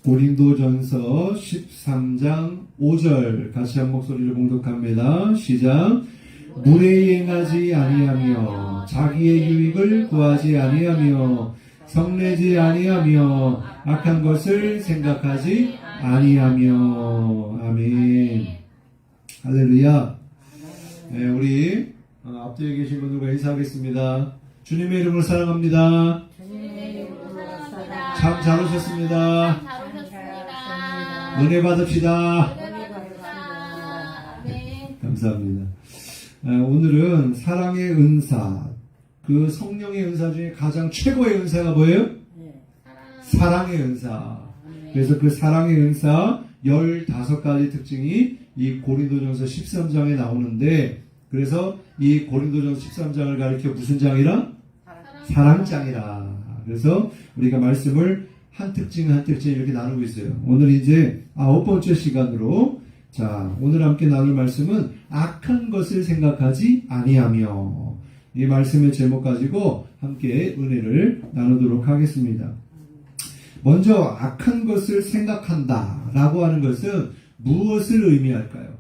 고린도전서 13장 5절 같이 한 목소리로 봉독합니다. 시작. 물에 행하지 아니하며 자기의 유익을 구하지 아니하며 성내지 아니하며 악한 것을 생각하지 아니하며. 아멘. 할렐루야. 네, 우리 앞뒤에 계신 분들과 인사하겠습니다. 주님의 이름으로 사랑합니다. 참 잘 오셨습니다. 은혜 받읍시다. 감사합니다. 오늘은 사랑의 은사, 그 성령의 은사 중에 가장 최고의 은사가 뭐예요? 사랑의 은사. 그래서 그 사랑의 은사 15가지 특징이 이 고린도전서 13장에 나오는데, 그래서 이 고린도전서 13장을 가리켜 무슨 장이라? 사랑장이라. 그래서 우리가 말씀을 한 특징 한 특징 이렇게 나누고 있어요. 오늘 이제 9번째 시간으로, 자, 오늘 함께 나눌 말씀은 악한 것을 생각하지 아니하며, 이 말씀의 제목 가지고 함께 은혜를 나누도록 하겠습니다. 먼저 악한 것을 생각한다 라고 하는 것은 무엇을 의미할까요?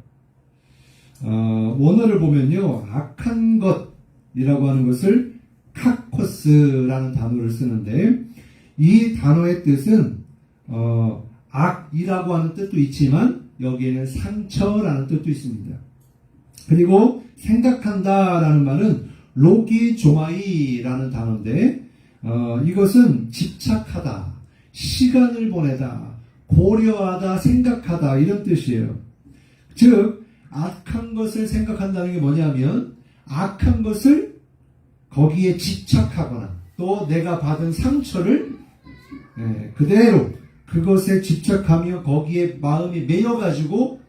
원어를 보면요, 악한 것이라고 하는 것을 카코스라는 단어를 쓰는데, 이 단어의 뜻은 악이라고 하는 뜻도 있지만 여기에는 상처라는 뜻도 있습니다. 그리고 생각한다라는 말은 로기조마이라는 단어인데, 이것은 집착하다, 시간을 보내다, 고려하다, 생각하다, 이런 뜻이에요. 즉 악한 것을 생각한다는 게 뭐냐면, 악한 것을 거기에 집착하거나 또 내가 받은 상처를 그대로 그것에 집착하며 거기에 마음이 매여가지고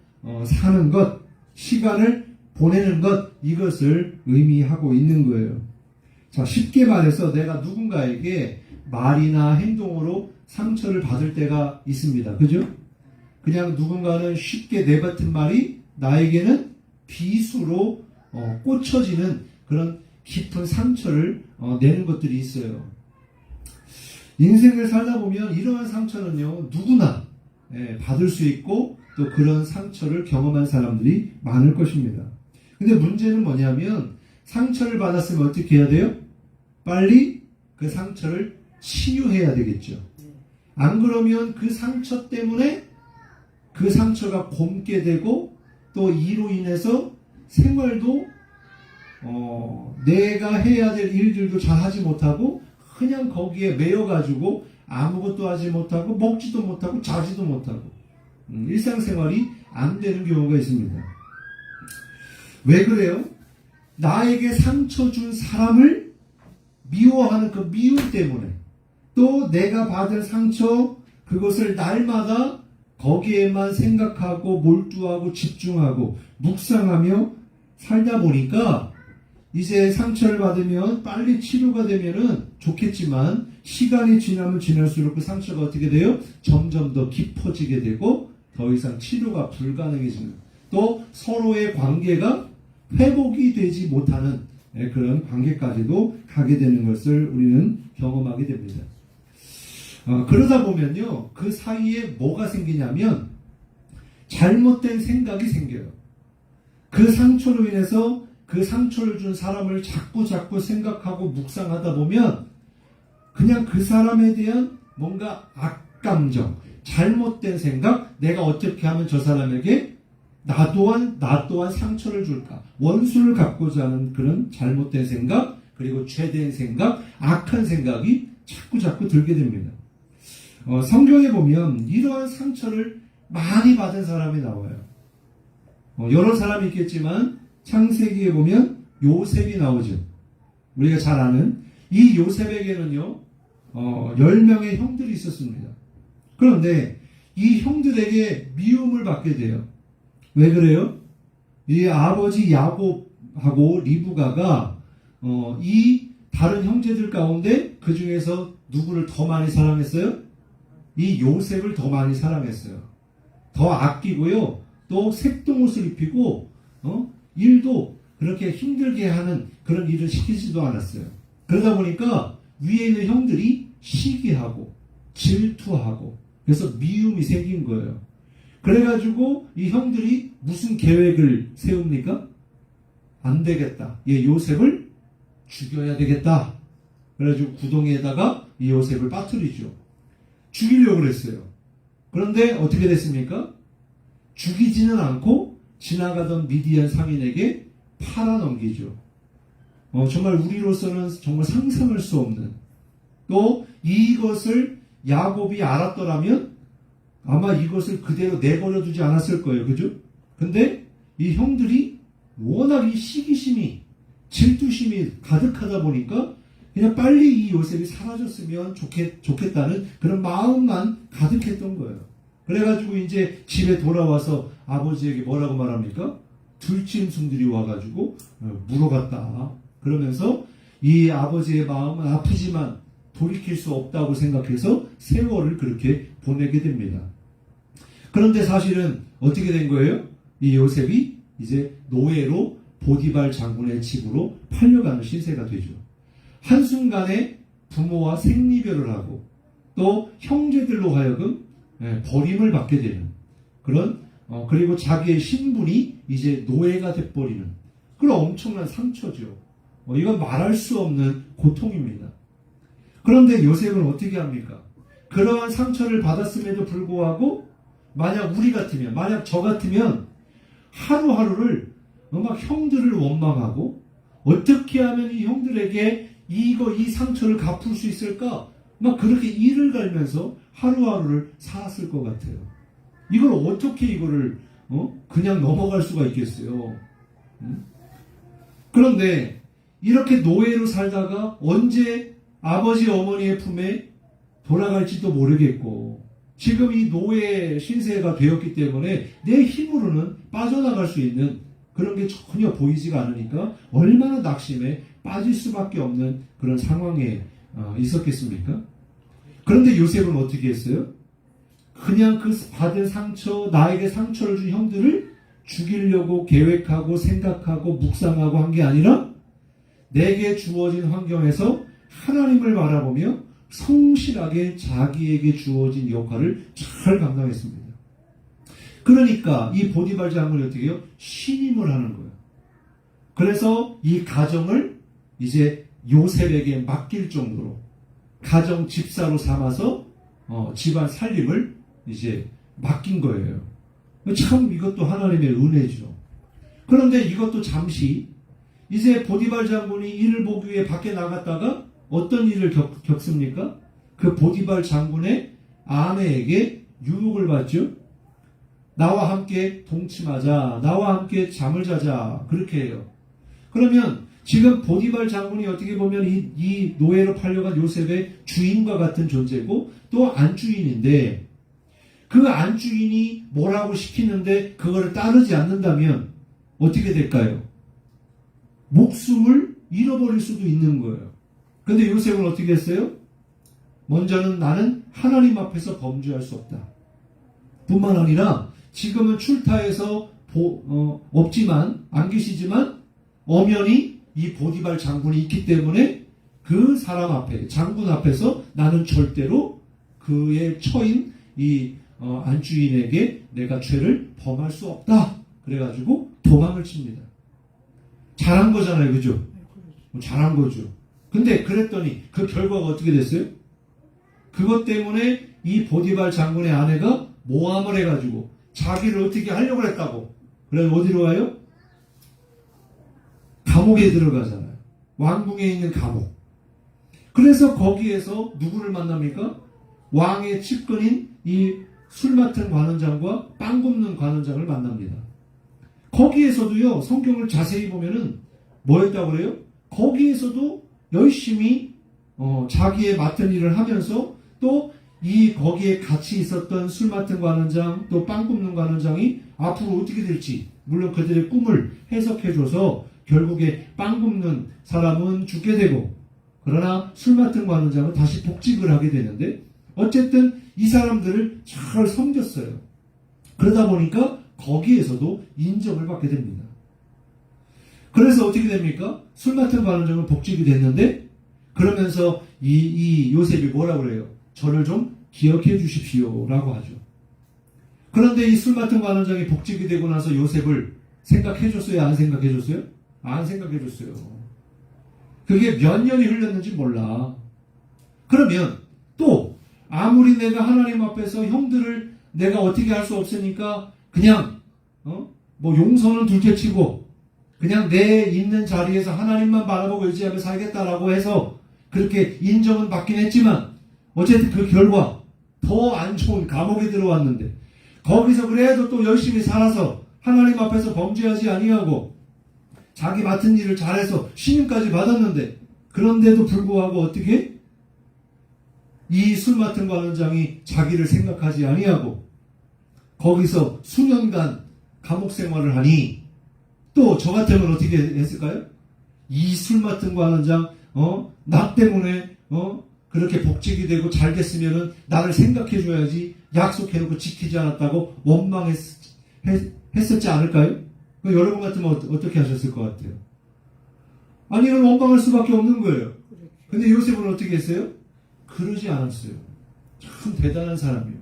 사는 것, 시간을 보내는 것, 이것을 의미하고 있는 거예요. 자, 쉽게 말해서 내가 누군가에게 말이나 행동으로 상처를 받을 때가 있습니다. 그죠? 그냥 누군가는 쉽게 내뱉은 말이 나에게는 비수로 꽂혀지는 그런 깊은 상처를 내는 것들이 있어요. 인생을 살다 보면 이러한 상처는요, 누구나 받을 수 있고 또 그런 상처를 경험한 사람들이 많을 것입니다. 근데 문제는 뭐냐면, 상처를 받았으면 어떻게 해야 돼요? 빨리 그 상처를 치유해야 되겠죠. 안 그러면 그 상처 때문에 그 상처가 곪게 되고, 또 이로 인해서 생활도 내가 해야 될 일들도 잘 하지 못하고 그냥 거기에 매여가지고 아무것도 하지 못하고 먹지도 못하고 자지도 못하고 일상생활이 안 되는 경우가 있습니다. 왜 그래요? 나에게 상처 준 사람을 미워하는 그 미움 때문에, 또 내가 받은 상처, 그것을 날마다 거기에만 생각하고 몰두하고 집중하고 묵상하며 살다 보니까 이제 상처를 받으면 빨리 치료가 되면은 좋겠지만, 시간이 지나면 지날수록 그 상처가 어떻게 돼요? 점점 더 깊어지게 되고 더 이상 치료가 불가능해지는, 또 서로의 관계가 회복이 되지 못하는 그런 관계까지도 가게 되는 것을 우리는 경험하게 됩니다. 그러다 보면요, 그 사이에 뭐가 생기냐면 잘못된 생각이 생겨요. 그 상처로 인해서 그 상처를 준 사람을 자꾸 생각하고 묵상하다 보면 그냥 그 사람에 대한 뭔가 악감정, 잘못된 생각, 내가 어떻게 하면 저 사람에게 나 또한 상처를 줄까, 원수를 갖고자 하는 그런 잘못된 생각, 그리고 죄된 생각, 악한 생각이 자꾸 들게 됩니다. 성경에 보면 이러한 상처를 많이 받은 사람이 나와요. 여러 사람이 있겠지만 창세기에 보면 요셉이 나오죠. 우리가 잘 아는 이 요셉에게는요 10명의 형들이 있었습니다. 그런데 이 형들에게 미움을 받게 돼요. 왜 그래요? 이 아버지 야곱하고 리브가가 이 다른 형제들 가운데 그 중에서 누구를 더 많이 사랑했어요? 이 요셉을 더 많이 사랑했어요. 더 아끼고요, 또 색동옷을 입히고 일도 그렇게 힘들게 하는 그런 일을 시키지도 않았어요. 그러다 보니까 위에 있는 형들이 시기하고 질투하고 그래서 미움이 생긴 거예요. 그래가지고 이 형들이 무슨 계획을 세웁니까? 안 되겠다. 얘 요셉을 죽여야 되겠다. 그래가지고 구덩이에다가 이 요셉을 빠뜨리죠. 죽이려고 그랬어요. 그런데 어떻게 됐습니까? 죽이지는 않고 지나가던 미디안 상인에게 팔아넘기죠. 정말 우리로서는 정말 상상할 수 없는, 또 이것을 야곱이 알았더라면 아마 이것을 그대로 내버려 두지 않았을 거예요. 그죠? 근데 이 형들이 워낙 이 시기심이, 질투심이 가득하다 보니까 그냥 빨리 이 요셉이 사라졌으면 좋겠다는 그런 마음만 가득했던 거예요. 그래가지고 이제 집에 돌아와서 아버지에게 뭐라고 말합니까? 들짐승들이 와가지고 물어갔다. 그러면서 이 아버지의 마음은 아프지만 돌이킬 수 없다고 생각해서 세월을 그렇게 보내게 됩니다. 그런데 사실은 어떻게 된 거예요? 이 요셉이 이제 노예로 보디발 장군의 집으로 팔려가는 신세가 되죠. 한순간에 부모와 생리별을 하고 또 형제들로 하여금 버림을 받게 되는 그런, 그리고 자기의 신분이 이제 노예가 돼버리는 그런 엄청난 상처죠. 이건 말할 수 없는 고통입니다. 그런데 요셉은 어떻게 합니까? 그러한 상처를 받았음에도 불구하고 만약 우리 같으면, 만약 저 같으면 하루하루를 막 형들을 원망하고 어떻게 하면 이 형들에게 이 상처를 갚을 수 있을까? 막 그렇게 이를 갈면서 하루하루를 살았을 것 같아요. 이걸 어떻게 이거를 그냥 넘어갈 수가 있겠어요? 그런데 이렇게 노예로 살다가 언제 아버지 어머니의 품에 돌아갈지도 모르겠고 지금 이 노예 신세가 되었기 때문에 내 힘으로는 빠져나갈 수 있는 그런 게 전혀 보이지가 않으니까 얼마나 낙심에 빠질 수밖에 없는 그런 상황에 있었겠습니까? 그런데 요셉은 어떻게 했어요? 그냥 그 받은 상처, 나에게 상처를 준 형들을 죽이려고 계획하고 생각하고 묵상하고 한 게 아니라 내게 주어진 환경에서 하나님을 바라보며 성실하게 자기에게 주어진 역할을 잘 감당했습니다. 그러니까 이 보디발 장군이 어떻게 해요? 신임을 하는 거예요. 그래서 이 가정을 이제 요셉에게 맡길 정도로 가정 집사로 삼아서 집안 살림을 이제 맡긴 거예요. 참 이것도 하나님의 은혜죠. 그런데 이것도 잠시 이제 보디발 장군이 이를 보기 위해 밖에 나갔다가 어떤 일을 겪습니까? 그 보디발 장군의 아내에게 유혹을 받죠. 나와 함께 동침하자, 나와 함께 잠을 자자, 그렇게 해요. 그러면 지금 보디발 장군이 어떻게 보면 이 노예로 팔려간 요셉의 주인과 같은 존재고 또 안주인인데 그 안주인이 뭐라고 시키는데 그거를 따르지 않는다면 어떻게 될까요? 목숨을 잃어버릴 수도 있는 거예요. 근데 요셉은 어떻게 했어요? 먼저는 나는 하나님 앞에서 범죄할 수 없다. 뿐만 아니라 지금은 출타해서 없지만 안 계시지만 엄연히 이 보디발 장군이 있기 때문에 그 사람 앞에 장군 앞에서 나는 절대로 그의 처인 이 안주인에게 내가 죄를 범할 수 없다. 그래가지고 도망을 칩니다. 잘한 거잖아요, 그죠? 잘한 거죠. 근데 그랬더니 그 결과가 어떻게 됐어요? 그것 때문에 이 보디발 장군의 아내가 모함을 해가지고 자기를 어떻게 하려고 했다고. 그래서 어디로 와요? 감옥에 들어가잖아요. 왕궁에 있는 감옥. 그래서 거기에서 누구를 만납니까? 왕의 측근인 이 술 맡은 관원장과 빵 굽는 관원장을 만납니다. 거기에서도요, 성경을 자세히 보면은 뭐였다고 그래요? 거기에서도 열심히 자기의 맡은 일을 하면서 또 거기에 같이 있었던 술 맡은 관원장 또 빵 굽는 관원장이 앞으로 어떻게 될지 물론 그들의 꿈을 해석해줘서 결국에 빵 굽는 사람은 죽게 되고 그러나 술 맡은 관원장은 다시 복직을 하게 되는데 어쨌든 이 사람들을 잘 섬겼어요. 그러다 보니까 거기에서도 인정을 받게 됩니다. 그래서 어떻게 됩니까? 술 맡은 관원장은 복직이 됐는데 그러면서 이 요셉이 뭐라고 그래요? 저를 좀 기억해 주십시오라고 하죠. 그런데 이 술 맡은 관원장이 복직이 되고 나서 요셉을 생각해 줬어요? 안 생각해 줬어요? 안 생각해 줬어요. 그게 몇 년이 흘렀는지 몰라. 그러면 또 아무리 내가 하나님 앞에서 형들을 내가 어떻게 할 수 없으니까 그냥 뭐 용서는 둘째치고 그냥 내 있는 자리에서 하나님만 바라보고 의지하며 살겠다라고 해서 그렇게 인정은 받긴 했지만 어쨌든 그 결과 더 안 좋은 감옥에 들어왔는데 거기서 그래도 또 열심히 살아서 하나님 앞에서 범죄하지 아니하고 자기 맡은 일을 잘해서 신임까지 받았는데 그런데도 불구하고 어떻게 이 술 맡은 관원장이 자기를 생각하지 아니하고 거기서 수년간 감옥 생활을 하니 또 저 같으면 어떻게 했을까요? 이 술 맡은 관원장 나 때문에 그렇게 복직이 되고 잘 됐으면은 나를 생각해 줘야지 약속해놓고 지키지 않았다고 원망했었지 않을까요? 여러분 같으면 어떻게 하셨을 것 같아요? 아니 이건 원망할 수밖에 없는 거예요. 근데 요셉은 어떻게 했어요? 그러지 않았어요. 참 대단한 사람이에요.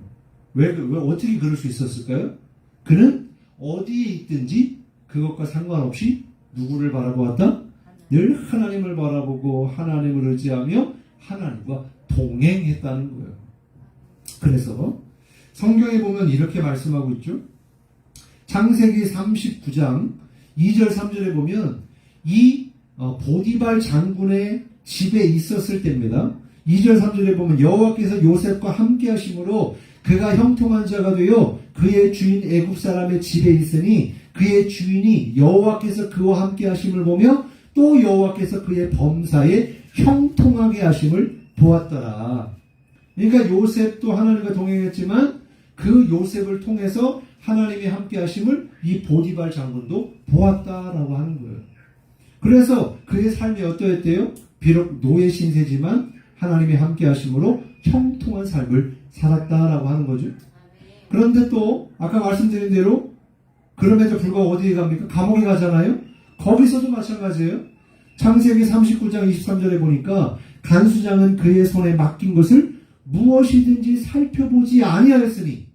왜 어떻게 그럴 수 있었을까요? 그는 어디에 있든지 그것과 상관없이 누구를 바라보았다? 늘 하나님을 바라보고 하나님을 의지하며 하나님과 동행했다는 거예요. 그래서 성경에 보면 이렇게 말씀하고 있죠. 창세기 39장 2절 3절에 보면 이 보디발 장군의 집에 있었을 때입니다. 2절 3절에 보면 여호와께서 요셉과 함께 하심으로 그가 형통한 자가 되어 그의 주인 애굽 사람의 집에 있으니 그의 주인이 여호와께서 그와 함께 하심을 보며 또 여호와께서 그의 범사에 형통하게 하심을 보았더라. 그러니까 요셉도 하나님과 동행했지만 그 요셉을 통해서 하나님이 함께 하심을 이 보디발 장군도 보았다라고 하는 거예요. 그래서 그의 삶이 어떠했대요? 비록 노예 신세지만 하나님이 함께 하심으로 형통한 삶을 살았다라고 하는 거죠. 그런데 또 아까 말씀드린 대로 그럼에도 불구하고 어디에 갑니까? 감옥에 가잖아요. 거기서도 마찬가지예요. 창세기 39장 23절에 보니까 간수장은 그의 손에 맡긴 것을 무엇이든지 살펴보지 아니하였으니,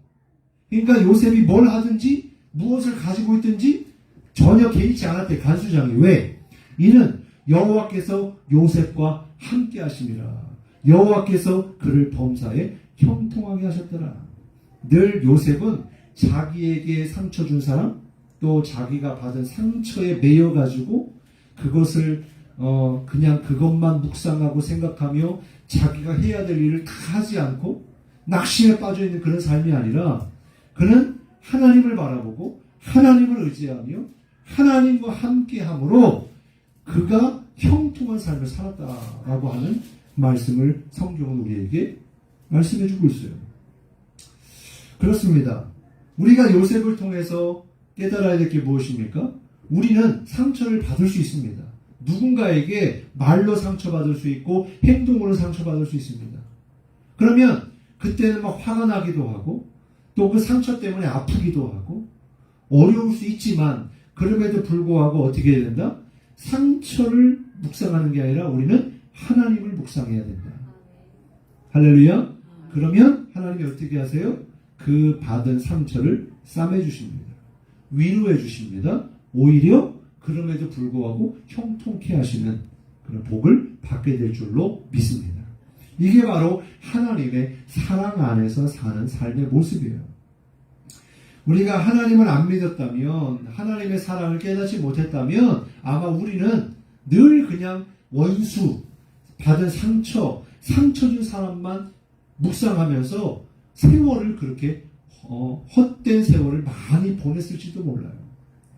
그러니까 요셉이 뭘 하든지 무엇을 가지고 있든지 전혀 개의치 않았대. 간수장이. 왜? 이는 여호와께서 요셉과 함께 하심이라. 여호와께서 그를 범사에 형통하게 하셨더라. 늘 요셉은 자기에게 상처 준 사람, 또 자기가 받은 상처에 매여 가지고 그것을 그냥 그것만 묵상하고 생각하며 자기가 해야 될 일을 다 하지 않고 낙심에 빠져 있는 그런 삶이 아니라 그는 하나님을 바라보고 하나님을 의지하며 하나님과 함께함으로 그가 형통한 삶을 살았다라고 하는 말씀을 성경은 우리에게 말씀해주고 있어요. 그렇습니다. 우리가 요셉을 통해서 깨달아야 될 게 무엇입니까? 우리는 상처를 받을 수 있습니다. 누군가에게 말로 상처받을 수 있고 행동으로 상처받을 수 있습니다. 그러면 그때는 막 화가 나기도 하고 또 그 상처 때문에 아프기도 하고 어려울 수 있지만 그럼에도 불구하고 어떻게 해야 된다? 상처를 묵상하는 게 아니라 우리는 하나님을 묵상해야 된다. 할렐루야. 그러면 하나님이 어떻게 하세요? 그 받은 상처를 싸매 주십니다. 위로해 주십니다. 오히려 그럼에도 불구하고 형통케 하시는 그런 복을 받게 될 줄로 믿습니다. 이게 바로 하나님의 사랑 안에서 사는 삶의 모습이에요. 우리가 하나님을 안 믿었다면, 하나님의 사랑을 깨닫지 못했다면 아마 우리는 늘 그냥 원수, 받은 상처 준 사람만 묵상하면서 세월을 그렇게 헛된 세월을 많이 보냈을지도 몰라요.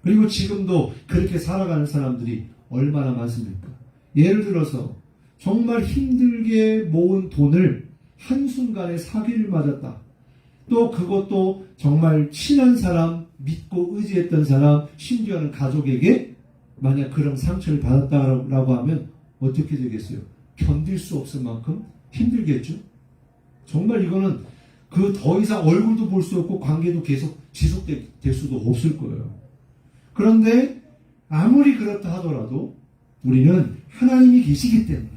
그리고 지금도 그렇게 살아가는 사람들이 얼마나 많습니까? 예를 들어서 정말 힘들게 모은 돈을 한순간에 사기를 맞았다. 또 그것도 정말 친한 사람, 믿고 의지했던 사람, 심지어는 가족에게 만약 그런 상처를 받았다라고 하면 어떻게 되겠어요? 견딜 수 없을 만큼 힘들겠죠? 정말 이거는 그 더 이상 얼굴도 볼 수 없고 관계도 계속 지속될 수도 없을 거예요. 그런데 아무리 그렇다 하더라도 우리는 하나님이 계시기 때문에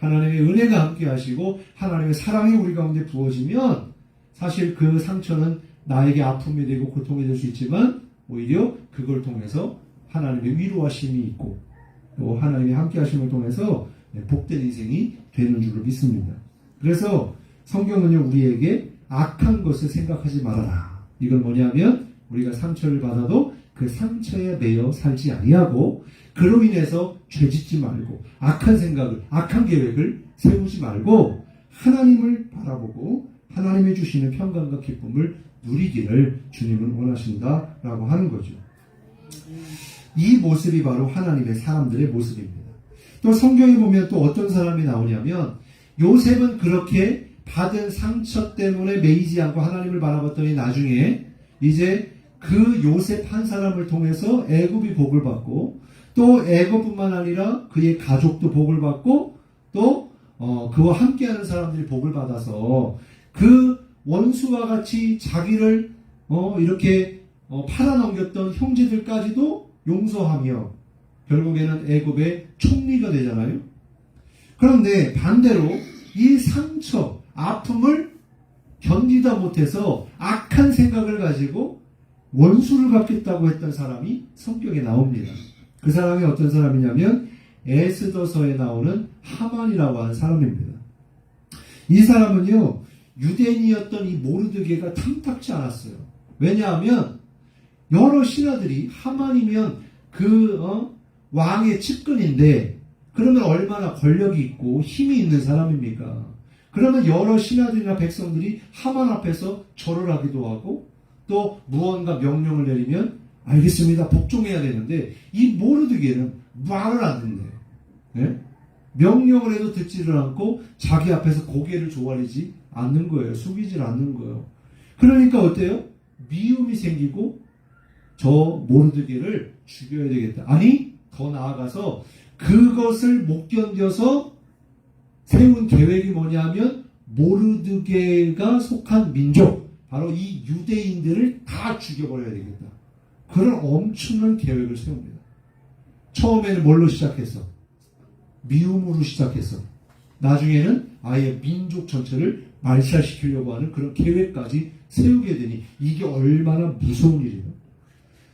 하나님의 은혜가 함께 하시고 하나님의 사랑이 우리 가운데 부어지면 사실 그 상처는 나에게 아픔이 되고 고통이 될 수 있지만 오히려 그걸 통해서 하나님의 위로하심이 있고 또 하나님의 함께 하심을 통해서 복된 인생이 되는 줄로 믿습니다. 그래서 성경은요, 우리에게 악한 것을 생각하지 말아라. 이건 뭐냐면 우리가 상처를 받아도 그 상처에 매여 살지 아니하고 그로 인해서 죄짓지 말고 악한 생각을, 악한 계획을 세우지 말고 하나님을 바라보고 하나님이 주시는 평강과 기쁨을 누리기를 주님은 원하신다라고 하는 거죠. 이 모습이 바로 하나님의 사람들의 모습입니다. 또 성경에 보면 또 어떤 사람이 나오냐면 요셉은 그렇게 받은 상처 때문에 매이지 않고 하나님을 바라봤더니 나중에 이제 그 요셉 한 사람을 통해서 애굽이 복을 받고 또 애굽뿐만 아니라 그의 가족도 복을 받고 또 그와 함께하는 사람들이 복을 받아서 그 원수와 같이 자기를 이렇게 팔아넘겼던 형제들까지도 용서하며 결국에는 애굽의 총리가 되잖아요. 그런데 반대로 이 상처, 아픔을 견디다 못해서 악한 생각을 가지고 원수를 갚겠다고 했던 사람이 성경에 나옵니다. 그 사람이 어떤 사람이냐면 에스더서에 나오는 하만이라고 하는 사람입니다. 이 사람은요, 유대인이었던 이 모르드게가 탐탁지 않았어요. 왜냐하면 여러 신하들이 하만이면 왕의 측근인데 그러면 얼마나 권력이 있고 힘이 있는 사람입니까? 그러면 여러 신하들이나 백성들이 하만 앞에서 절을 하기도 하고 또 무언가 명령을 내리면 알겠습니다, 복종해야 되는데 이 모르드게는 말을 안 듣네. 네? 명령을 해도 듣지를 않고 자기 앞에서 고개를 조아리지 않는 거예요. 숙이질 않는 거예요. 그러니까 어때요? 미움이 생기고 저 모르드게를 죽여야 되겠다. 아니, 더 나아가서 그것을 못 견뎌서 세운 계획이 뭐냐면 모르드게가 속한 민족, 바로 이 유대인들을 다 죽여버려야 되겠다. 그런 엄청난 계획을 세웁니다. 처음에는 뭘로 시작했어? 미움으로 시작했어. 나중에는 아예 민족 전체를 말살시키려고 하는 그런 계획까지 세우게 되니 이게 얼마나 무서운 일이에요.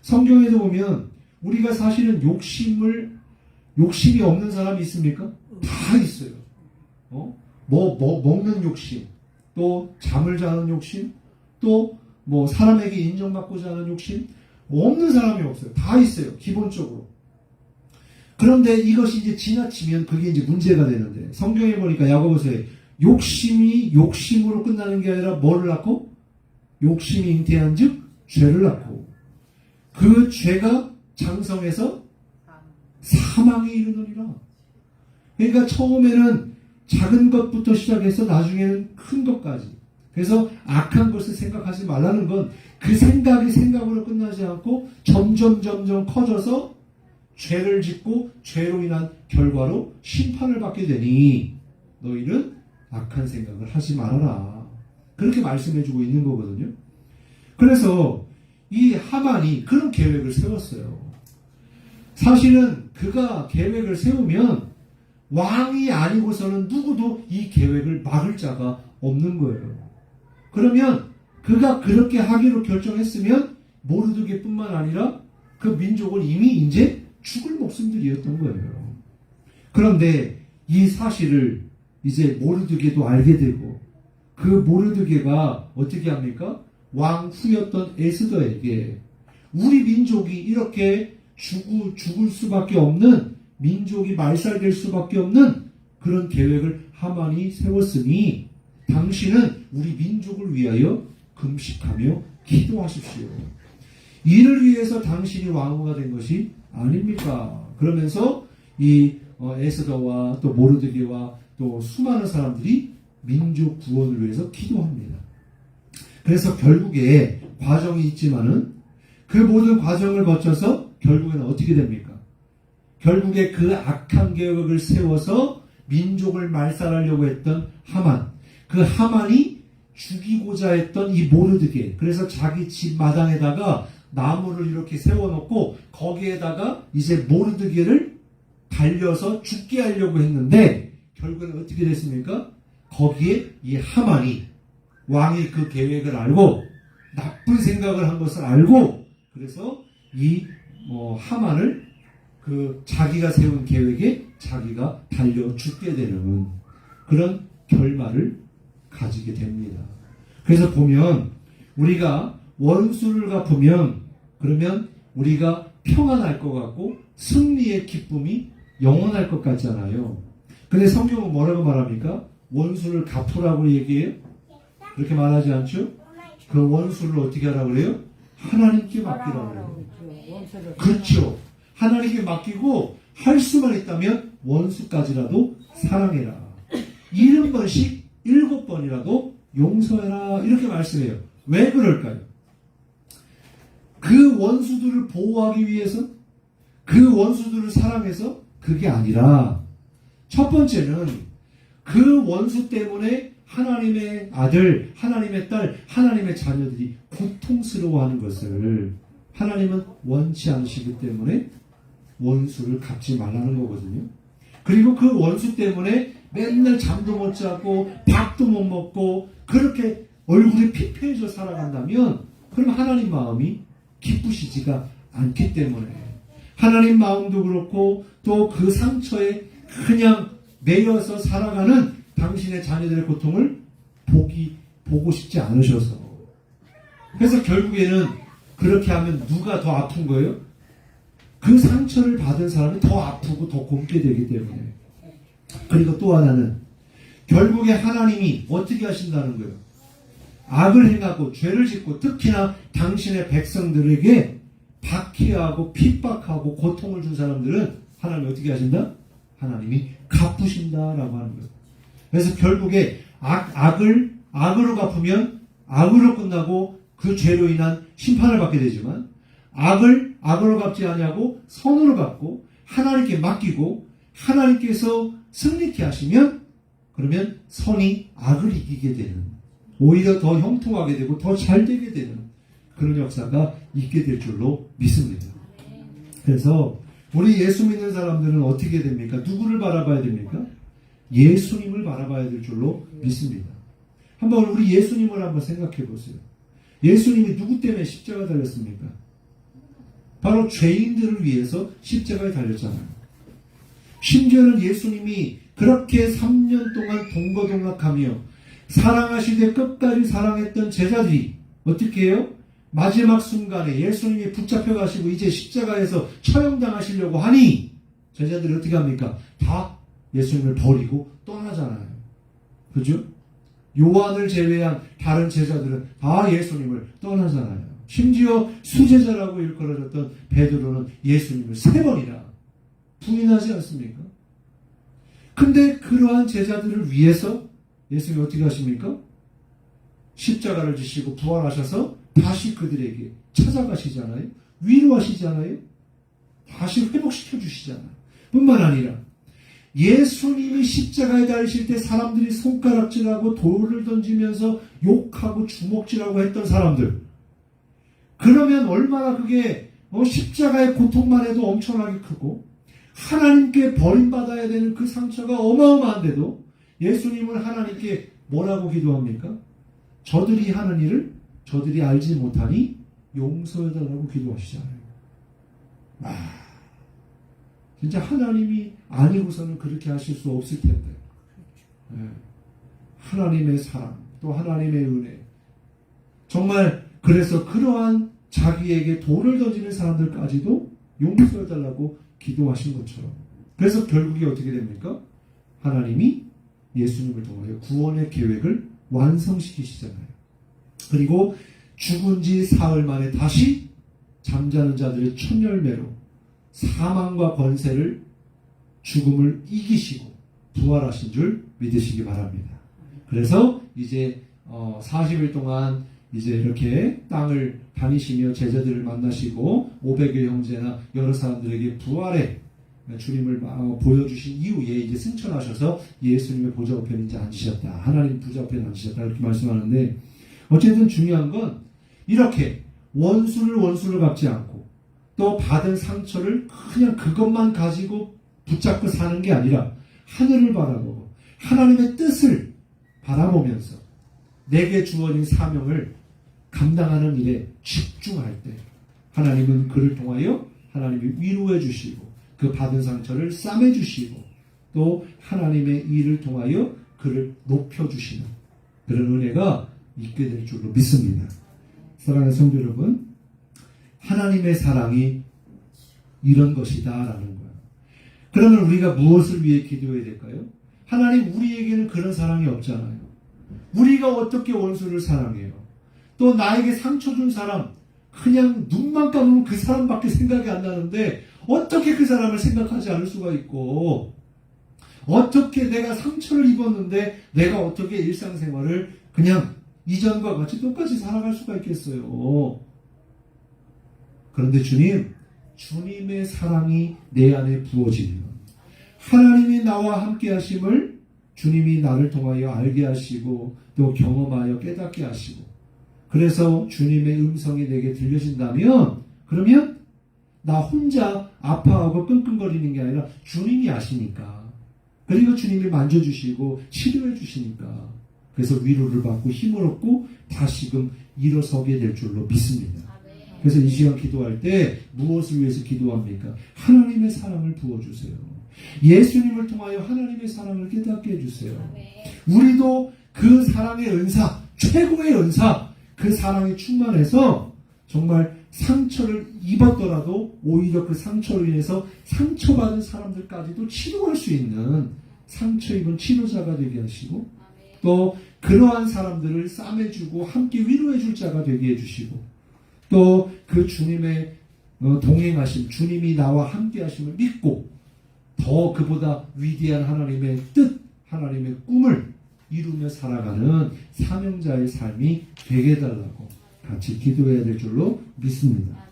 성경에도 보면 우리가 사실은 욕심이 없는 사람이 있습니까? 다 있어요. 먹는 욕심, 또 잠을 자는 욕심, 또 사람에게 인정받고자 하는 욕심, 없는 사람이 없어요. 다 있어요. 기본적으로. 그런데 이것이 이제 지나치면 그게 이제 문제가 되는데 성경에 보니까 야고보서에 욕심이 욕심으로 끝나는 게 아니라 뭐를 낳고? 욕심이 잉태한 즉 죄를 낳고 그 죄가 장성해서 사망에 이르느니라. 그러니까 처음에는 작은 것부터 시작해서 나중에는 큰 것까지. 그래서 악한 것을 생각하지 말라는 건 그 생각이 생각으로 끝나지 않고 점점 커져서 죄를 짓고 죄로 인한 결과로 심판을 받게 되니 너희는 악한 생각을 하지 말아라. 그렇게 말씀해주고 있는 거거든요. 그래서 이 하만이 그런 계획을 세웠어요. 사실은 그가 계획을 세우면 왕이 아니고서는 누구도 이 계획을 막을 자가 없는 거예요. 그러면 그가 그렇게 하기로 결정했으면 모르드게뿐만 아니라 그 민족은 이미 이제 죽을 목숨들이었던 거예요. 그런데 이 사실을 이제 모르드게도 알게 되고 그 모르드게가 어떻게 합니까? 왕 후였던 에스더에게 우리 민족이 이렇게 죽을 수밖에 없는, 민족이 말살될 수밖에 없는 그런 계획을 하만이 세웠으니 당신은 우리 민족을 위하여 금식하며 기도하십시오. 이를 위해서 당신이 왕후가 된 것이 아닙니까? 그러면서 이 에스더와 또 모르드게와 또 수많은 사람들이 민족 구원을 위해서 기도합니다. 그래서 결국에 과정이 있지만은 그 모든 과정을 거쳐서 결국에는 어떻게 됩니까? 결국에 그 악한 계획을 세워서 민족을 말살하려고 했던 하만, 그 하만이 죽이고자 했던 이 모르드게, 그래서 자기 집 마당에다가 나무를 이렇게 세워놓고 거기에다가 이제 모르드게를 달려서 죽게 하려고 했는데 결국에는 어떻게 됐습니까? 거기에 이 하만이 왕이 그 계획을 알고 나쁜 생각을 한 것을 알고 그래서 이 하만을 그 자기가 세운 계획에 자기가 달려 죽게 되는 그런 결말을 가지게 됩니다. 그래서 보면 우리가 원수를 갚으면 그러면 우리가 평안할 것 같고 승리의 기쁨이 영원할 것 같잖아요. 근데 성경은 뭐라고 말합니까? 원수를 갚으라고 얘기해요? 그렇게 말하지 않죠? 그 원수를 어떻게 하라고 그래요? 하나님께 맡기라고 그래요. 그렇죠. 하나님께 맡기고 할 수만 있다면 원수까지라도 사랑해라. 70번씩 7번이라도 용서해라. 이렇게 말씀해요. 왜 그럴까요? 그 원수들을 보호하기 위해서? 그 원수들을 사랑해서? 그게 아니라 첫 번째는 그 원수 때문에 하나님의 아들, 하나님의 딸, 하나님의 자녀들이 고통스러워하는 것을 하나님은 원치 않으시기 때문에 원수를 갚지 말라는 거거든요. 그리고 그 원수 때문에 맨날 잠도 못 자고 밥도 못 먹고 그렇게 얼굴이 피폐해져 살아간다면 그럼 하나님 마음이 기쁘시지가 않기 때문에 하나님 마음도 그렇고 또 그 상처에 그냥 매여서 살아가는 당신의 자녀들의 고통을 보고 싶지 않으셔서 그래서 결국에는 그렇게 하면 누가 더 아픈 거예요? 그 상처를 받은 사람이 더 아프고 더 곱게 되기 때문에 그리고 또 하나는 결국에 하나님이 어떻게 하신다는 거예요? 악을 행하고 죄를 짓고 특히나 당신의 백성들에게 박해하고 핍박하고 고통을 준 사람들은 하나님이 어떻게 하신다? 하나님이 갚으신다라고 하는 거예요. 그래서 결국에 악으로 갚으면 악으로 끝나고 그 죄로 인한 심판을 받게 되지만 악으로 갚지 아니하고 선으로 갚고 하나님께 맡기고 하나님께서 승리케 하시면 그러면 선이 악을 이기게 되는 오히려 더 형통하게 되고 더 잘 되게 되는 그런 역사가 있게 될 줄로 믿습니다. 그래서 우리 예수 믿는 사람들은 어떻게 됩니까? 누구를 바라봐야 됩니까? 예수님을 바라봐야 될 줄로 믿습니다. 한번 우리 예수님을 한번 생각해 보세요. 예수님이 누구 때문에 십자가 달렸습니까? 바로 죄인들을 위해서 십자가에 달렸잖아요. 심지어는 예수님이 그렇게 3년 동안 동거동락하며 사랑하시되 끝까지 사랑했던 제자들이 어떻게 해요? 마지막 순간에 예수님이 붙잡혀 가시고 이제 십자가에서 처형당하시려고 하니 제자들이 어떻게 합니까? 다 예수님을 버리고 떠나잖아요. 그죠? 요한을 제외한 다른 제자들은 다 예수님을 떠나잖아요. 심지어 수제자라고 일컬어졌던 베드로는 예수님을 3번이나 부인하지 않습니까? 근데 그러한 제자들을 위해서 예수님이 어떻게 하십니까? 십자가를 지시고 부활하셔서 다시 그들에게 찾아가시잖아요. 위로하시잖아요. 다시 회복시켜 주시잖아요. 뿐만 아니라 예수님이 십자가에 달리실 때 사람들이 손가락질하고 돌을 던지면서 욕하고 주먹질하고 했던 사람들 그러면 얼마나 그게 십자가의 고통만 해도 엄청나게 크고 하나님께 버림받아야 되는 그 상처가 어마어마한데도 예수님은 하나님께 뭐라고 기도합니까? 저들이 하는 일을 저들이 알지 못하니 용서해달라고 기도하시잖아요. 진짜 하나님이 아니고서는 그렇게 하실 수 없을 텐데. 하나님의 사랑, 또 하나님의 은혜. 정말 그래서 그러한 자기에게 돌을 던지는 사람들까지도 용서해달라고 기도하신 것처럼. 그래서 결국에 어떻게 됩니까? 하나님이 예수님을 통하여 구원의 계획을 완성시키시잖아요. 그리고 죽은 지 사흘 만에 다시 잠자는 자들의 첫 열매로 사망과 권세를 죽음을 이기시고 부활하신 줄 믿으시기 바랍니다. 그래서 이제 40일 동안 이제 이렇게 땅을 다니시며 제자들을 만나시고 500여 형제나 여러 사람들에게 부활의 주님을 보여주신 이후에 이제 승천하셔서 예수님의 보좌 우편에 이제 앉으셨다. 하나님 보좌 우편에 앉으셨다. 이렇게 말씀하는데 어쨌든 중요한 건 이렇게 원수를 갚지 않고 또 받은 상처를 그냥 그것만 가지고 붙잡고 사는 게 아니라 하늘을 바라보고 하나님의 뜻을 바라보면서 내게 주어진 사명을 감당하는 일에 집중할 때 하나님은 그를 통하여 하나님이 위로해 주시고 그 받은 상처를 싸매 주시고 또 하나님의 일을 통하여 그를 높여 주시는 그런 은혜가 있게 될 줄로 믿습니다. 사랑하는 성도 여러분, 하나님의 사랑이 이런 것이다라는 거예요. 그러면 우리가 무엇을 위해 기도해야 될까요? 하나님, 우리에게는 그런 사랑이 없잖아요. 우리가 어떻게 원수를 사랑해요? 또 나에게 상처 준 사람, 그냥 눈만 감으면 그 사람밖에 생각이 안 나는데 어떻게 그 사람을 생각하지 않을 수가 있고, 어떻게 내가 상처를 입었는데 내가 어떻게 일상생활을 그냥 이전과 같이 똑같이 살아갈 수가 있겠어요. 그런데 주님의 사랑이 내 안에 부어지면 하나님이 나와 함께 하심을 주님이 나를 통하여 알게 하시고 또 경험하여 깨닫게 하시고, 그래서 주님의 음성이 내게 들려진다면 그러면 나 혼자 아파하고 끙끙거리는 게 아니라 주님이 아시니까, 그리고 주님이 만져주시고 치료해 주시니까 그래서 위로를 받고 힘을 얻고 다시금 일어서게 될 줄로 믿습니다. 그래서 이 시간 기도할 때 무엇을 위해서 기도합니까? 하나님의 사랑을 부어주세요. 예수님을 통하여 하나님의 사랑을 깨닫게 해주세요. 우리도 그 사랑의 은사, 최고의 은사, 그 사랑이 충만해서 정말 상처를 입었더라도 오히려 그 상처로 인해서 상처받은 사람들까지도 치료할 수 있는 상처 입은 치료자가 되게 하시고 또 그러한 사람들을 싸매주고 함께 위로해줄 자가 되게 해주시고 또 그 주님의 동행하심, 주님이 나와 함께 하심을 믿고 더 그보다 위대한 하나님의 뜻, 하나님의 꿈을 이루며 살아가는 사명자의 삶이 되게 해달라고 같이 기도해야 될 줄로 믿습니다.